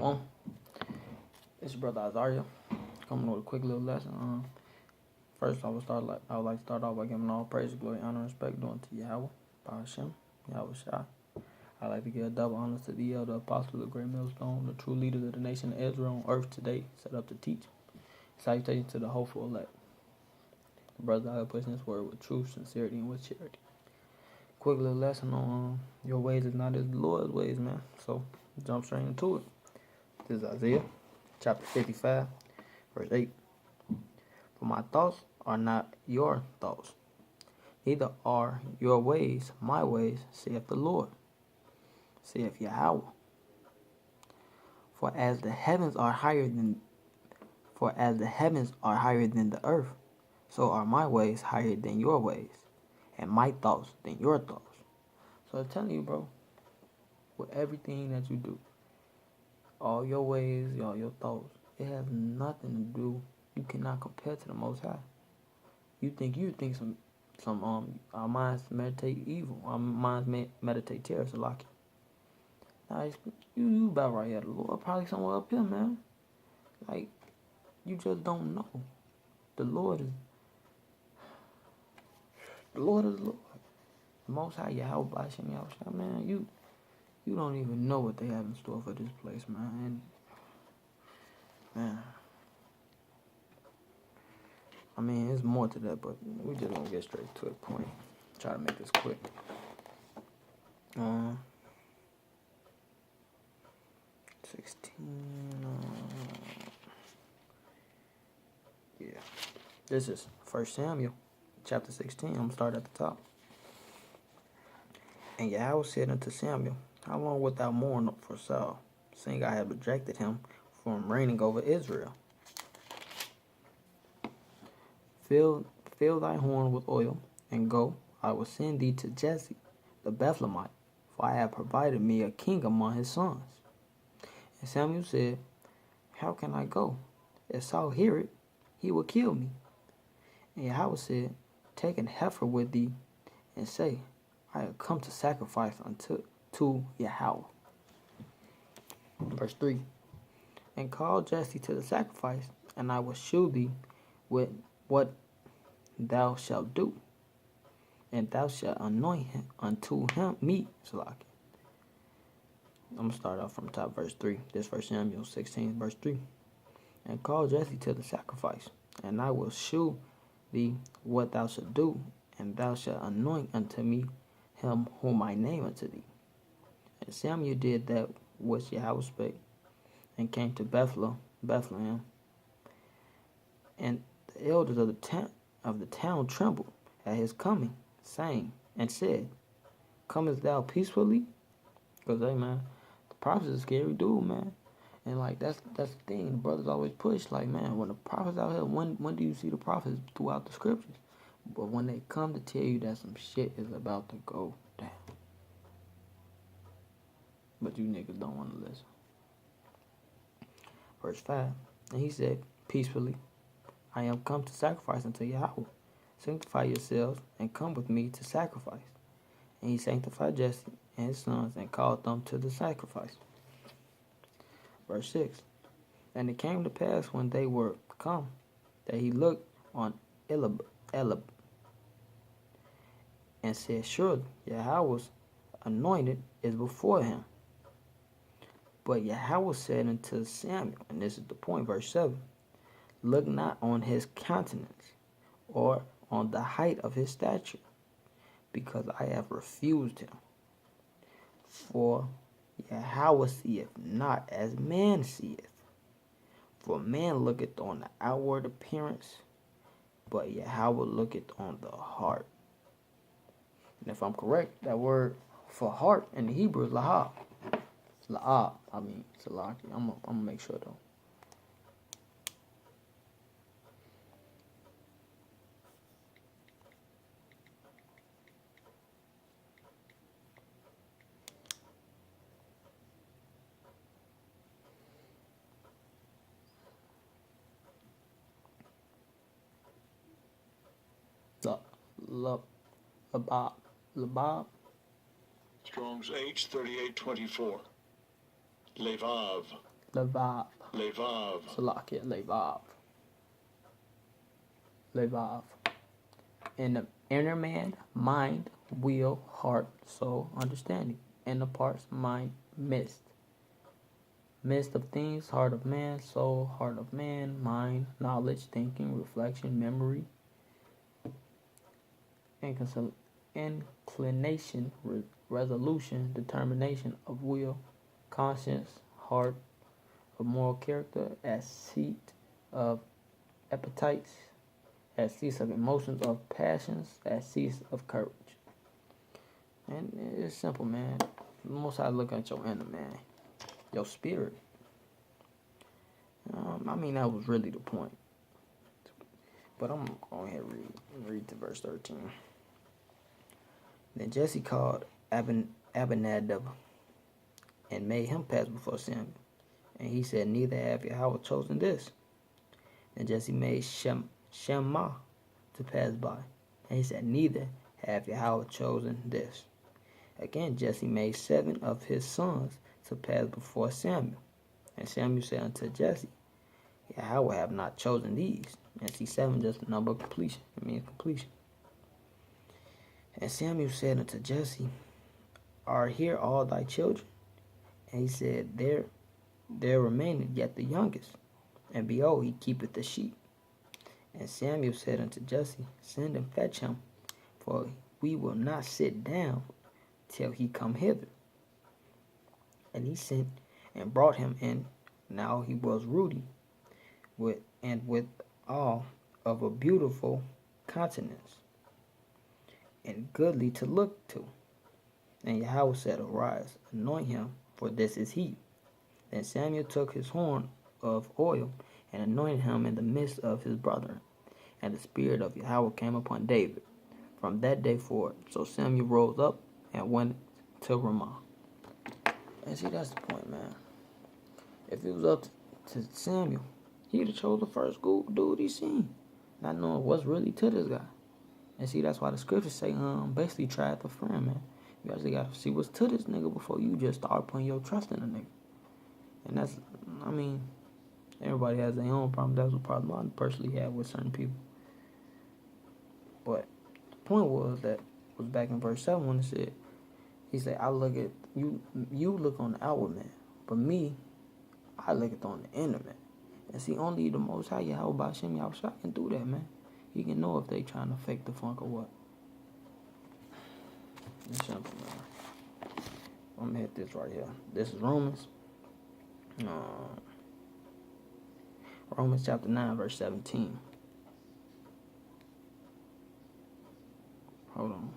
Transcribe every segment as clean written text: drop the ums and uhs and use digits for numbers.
Shalom. It's your brother Azaria coming with a quick little lesson. First, I would like to start off by giving all praise, glory, honor, and respect due unto Yahawah, by Hashem, Yahawah. I'd like to give double honors to the elder apostle, the great millstone, the true leaders of the nation of Israel on earth today, set up to teach. Salutations to the hopeful elect. The brother I pushing this word with truth, sincerity, and with charity. Quick little lesson on your ways is not as the Lord's ways, man. So jump straight into it. This is Isaiah chapter 55, verse 8. For my thoughts are not your thoughts, neither are your ways my ways, saith the Lord, saith Yahawah. For as the heavens are higher than the earth, so are my ways higher than your ways, and my thoughts than your thoughts. So I'm telling you, bro, with everything that you do, all your ways, all your thoughts, it has nothing to do. You cannot compare to the Most High. You think our minds meditate evil, our minds meditate terror, so like now you about right here. The Lord probably somewhere up here, man. Like, you just don't know. The Lord is the Lord. The Most High Yahawah by Hashem Yahawah, man. You don't even know what they have in store for this place, man. And man, I mean, there's more to that, but we just gonna get straight to the point. Try to make this quick. 16. Yeah. This is 1 Samuel, chapter 16. I'm gonna start at the top. And Yahawah said unto Samuel, how long wilt thou mourn for Saul, seeing I have rejected him from reigning over Israel? Fill thy horn with oil, and go, I will send thee to Jesse the Bethlehemite, for I have provided me a king among his sons. And Samuel said, how can I go? If Saul hear it, he will kill me. And Yahawah said, take an heifer with thee, and say, I have come to sacrifice to Yahawah. Verse 3. And call Jesse to the sacrifice, and I will shew thee with what thou shalt do, and thou shalt anoint him unto me. Salaki. I'm going to start off from top, verse 3. This 1 Samuel 16, verse 3. And call Jesse to the sacrifice, and I will shew thee what thou shalt do, and thou shalt anoint unto me him whom I name unto thee. And Samuel did that which Yahawah spake, and came to Bethlehem. And the elders of the town trembled at his coming, saying, and said, comest thou peacefully? Because, hey, man, the prophet is a scary dude, man. And, like, that's the thing. The brothers always push, like, man, when the prophets out here, when do you see the prophets throughout the scriptures? But when they come to tell you that some shit is about to go down. But you niggas don't want to listen. Verse 5. And he said, peacefully, I am come to sacrifice unto Yahawah. Sanctify yourselves, and come with me to sacrifice. And he sanctified Jesse and his sons, and called them to the sacrifice. Verse 6. And it came to pass when they were come, that he looked on Elab, and said, surely Yahawah's anointed is before him. But Yahawah said unto Samuel, and this is the point, verse 7, look not on his countenance, or on the height of his stature, because I have refused him. For Yahawah seeth not as man seeth. For man looketh on the outward appearance, but Yahawah looketh on the heart. And if I'm correct, that word for heart in the Hebrew is lahab. Salaki. I'm gonna make sure though. Labab. Strong's H 3824. Levav. Levav. Levav. Salakia, Levav. Levav. In the inner man, mind, will, heart, soul, understanding. In the parts, mind, midst. Midst of things, heart of man, soul, heart of man, mind, knowledge, thinking, reflection, memory, inclination, resolution, determination of will, conscience, heart of moral character, as seat of appetites, as seats of emotions, of passions, as seats of courage. And it's simple, man. Most I look at your inner man, your spirit. I mean, that was really the point. But I'm going ahead and read to verse 13. Then Jesse called Abinadab and made him pass before Samuel. And he said, neither have Yahawah chosen this. And Jesse made Shammah to pass by. And he said, neither have Yahawah chosen this. Again, Jesse made 7 of his sons to pass before Samuel. And Samuel said unto Jesse, Yahawah have not chosen these. And see, 7 just a number of completion. It means completion. And Samuel said unto Jesse, are here all thy children? And he said, there remaineth yet the youngest. And behold, he keepeth the sheep. And Samuel said unto Jesse, send and fetch him, for we will not sit down till he come hither. And he sent and brought him in. Now he was ruddy, with all of a beautiful countenance, and goodly to look to. And Yahawah said, arise, anoint him, for this is he. Then Samuel took his horn of oil, and anointed him in the midst of his brethren. And the Spirit of Yahawah came upon David from that day forward. So Samuel rose up and went to Ramah. And see, that's the point, man. If it was up to Samuel, he'd have chose the first dude he seen, not knowing what's really to this guy. And see, that's why the scriptures say, basically try the friend, man. You actually got to see what's to this nigga before you just start putting your trust in a nigga. And that's, I mean, everybody has their own problem. That's what problem I personally have with certain people. But the point was back in verse 7 when it said, he said, I look at, you look on the outward man, but me, I look at on the inner man. And see, only the Most High, Yahawah B'Shem Yahushua can do that, man. He can know if they trying to fake the funk or what. It's simple, man. I'm going to hit this right here. This is Romans. Romans chapter 9, verse 17. Hold on.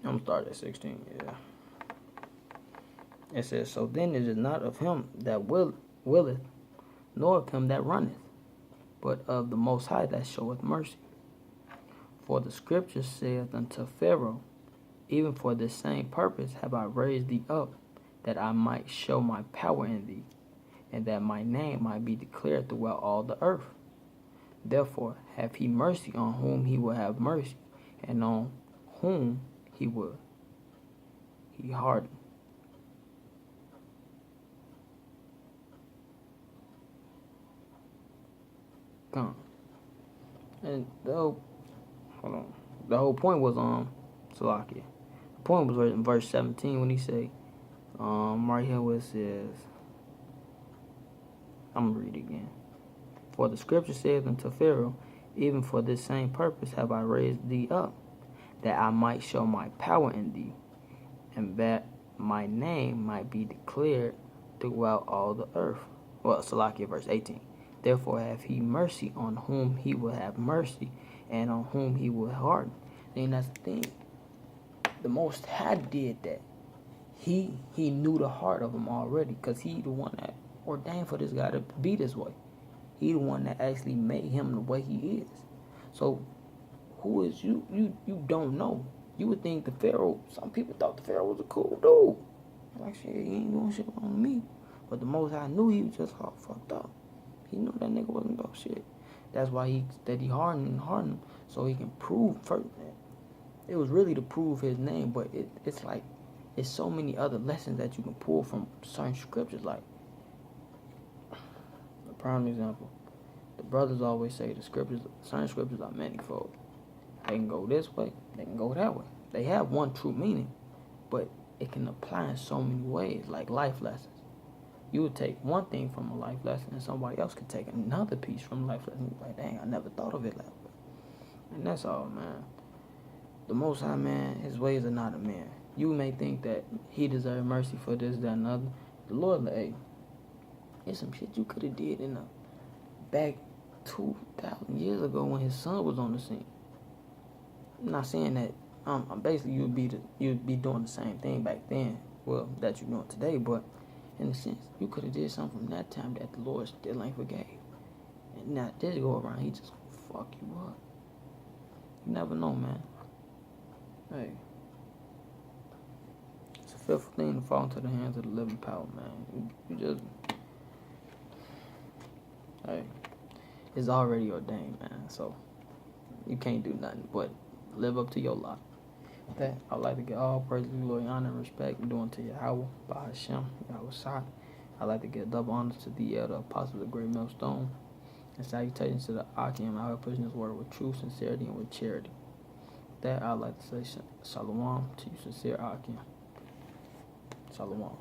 I'm going to start at 16, yeah. It says, so then it is not of him that willeth, nor of him that runneth, but of the Most High that showeth mercy. For the scripture saith unto Pharaoh, even for this same purpose have I raised thee up, that I might show my power in thee, and that my name might be declared throughout all the earth. Therefore have he mercy on whom he will have mercy, and on whom he will he harden. Come. And the whole point was Salakia. The point was in verse 17 when he say, right here where it says, I'm gonna read it again. For the scripture says unto Pharaoh, even for this same purpose have I raised thee up, that I might show my power in thee, and that my name might be declared throughout all the earth. Well, Salakia, verse 18. Therefore have he mercy on whom he will have mercy, and on whom he will harden. Then that's the thing. The Most High did that. He knew the heart of him already, because he the one that ordained for this guy to be this way. He the one that actually made him the way he is. So who is you? You don't know. You would think the Pharaoh, some people thought the Pharaoh was a cool dude. Like, shit, he ain't doing shit on me. But the Most High knew he was just all fucked up. He knew that nigga wasn't about shit. That's why he hardened him so he can prove first. It was really to prove his name, but it's like it's so many other lessons that you can pull from certain scriptures. Like a prime example, the brothers always say certain scriptures are manifold. They can go this way, they can go that way. They have one true meaning, but it can apply in so many ways, like life lessons. You would take one thing from a life lesson, and somebody else could take another piece from a life lesson. You're like, dang, I never thought of it like that. And that's all, man. The Most High, man, his ways are not of man. You may think that he deserves mercy for this, that, and other. The Lord, like, hey, it's some shit you could have did in the back 2,000 years ago when his son was on the scene. I'm not saying that. Basically, you'd be doing the same thing back then, well, that you're doing today, but in a sense, you could have did something from that time that the Lord still ain't forgave. And now this go around, he just gonna fuck you up. You never know, man. Hey, it's a fearful thing to fall into the hands of the living power, man. You just, hey, it's already ordained, man. So you can't do nothing but live up to your lot. With that, I'd like to get all praise, glory, honor, and respect due unto Yahawah, by Hashem, Yahweh. I'd like to give double honor to the elder apostle of the great millstone, and salutations to the Akim out here pushing his word with true sincerity and with charity. With that, I'd like to say shalom to you, sincere Akim. Shalom.